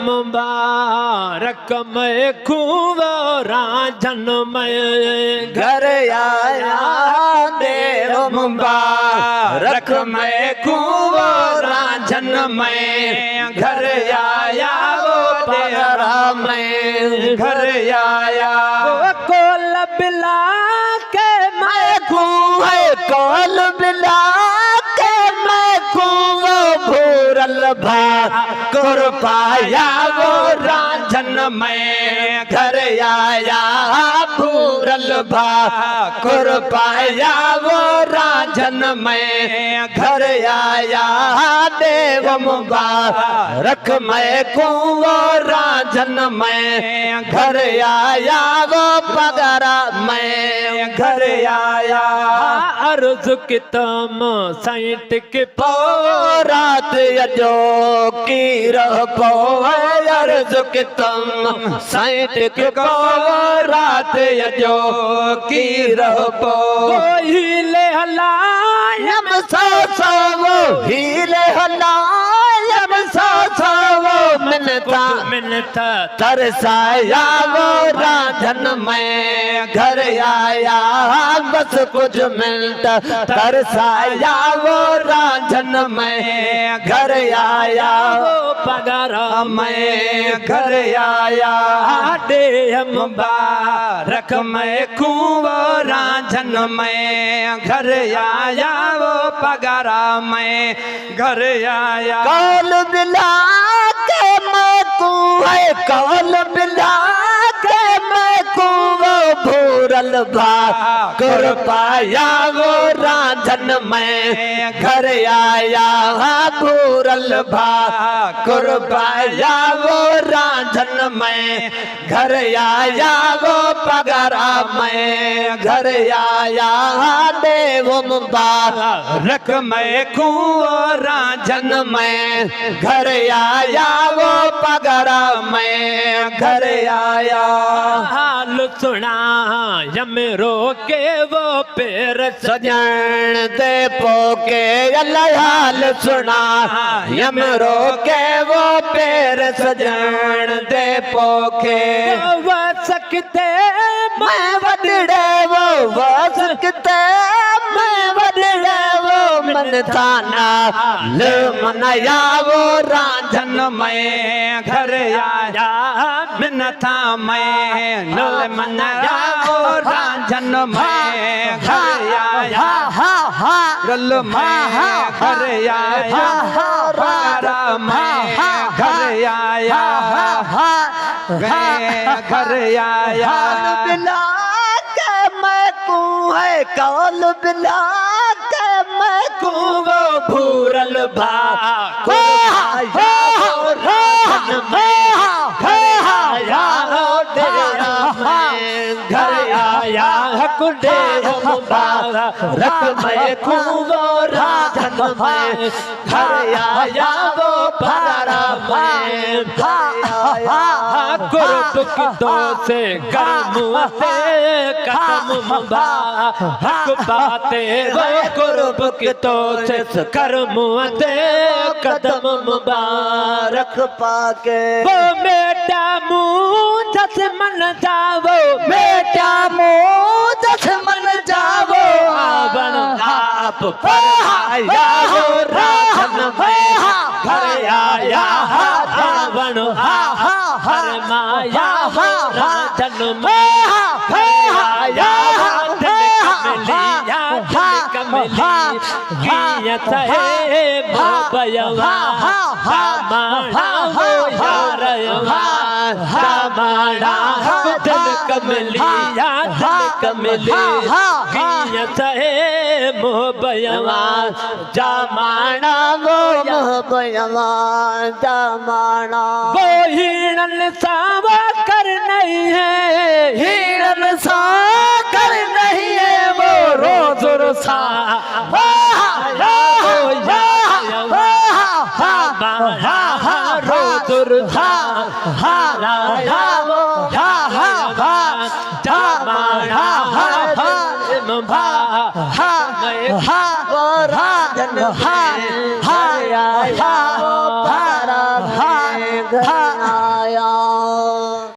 मुबारक मैं खूब राजन में घर आया देव मुबारक मैं खूब राजन में घर आया वो तेरा मैं घर आया कोल बिला के मैं खूब कोल बिला के मैं खूब भूरल भा कर पाया वो राजन में घर आया भूरल भा कर पाया वो राजन में घर आया देव मुबारक मैं कुंवो राजन में घर आया वो पगरा मैं घर आया अर्ज की तम साइट के रात जो की रह पो अर्ज की तम साइट के रात जो की रह पो हिले हलायम सो हिले हलायम सो मिनता तरसाया वो राजन में घर आया बस कुछ मिनट तरसाया वो राजन में घर आया वो पगरा में घर आया दे मुबारक मैं खूब राजन में घर आया वो पगरा में घर आया कौल बिला के मैं कुएं कौल बिला के मैं कुएं भूरल भा कर पाया वो राजन में घर आया भूरल भा कर पाया वो राजन में घर आया वो पगरा में घर आया देव मुबारक मैं कुंवर राजन में घर आया वो पगरा में घर आया हाल सुना यम रोके वो पैर सजन दे पोके हाल सुना यम रोके वो पैर सजन दे पोके वो सकते मैं वडड़े वो सकते मैं वडड़े वो मन थाना ल मनाया वो राजन में घर आया मन था मैं नल मनाया वो राजन में घर आया गल में घर आया पारा में घर आया घर आया बिला के मैं कुएं कौल बिला के मैं कुएं भूरल भा को घर आया कुडे मुबारक मैं खूबो राजन में घर आया वो पगरा में कुर्ब की दो से कर्म से कदम मुबारक बातें वो कुर्ब की दो से कर्म से कदम मुबारक पाके वो बेटा मुँह जस मन जावो बेटा मुँह जस मन जावो आवन आप पर आया वो राजन में घर आया रावण हर माया हो राजन में घर आया कमली गियत है भयवा माना हो यारवा माना दिल कमलिया दिल कमली गियत है मोहबयवा जमाना वो मोहबयवा जमाना वो हिरन सावा कर नहीं है हिरन सा कर नहीं है वो रोज रोसा घर आया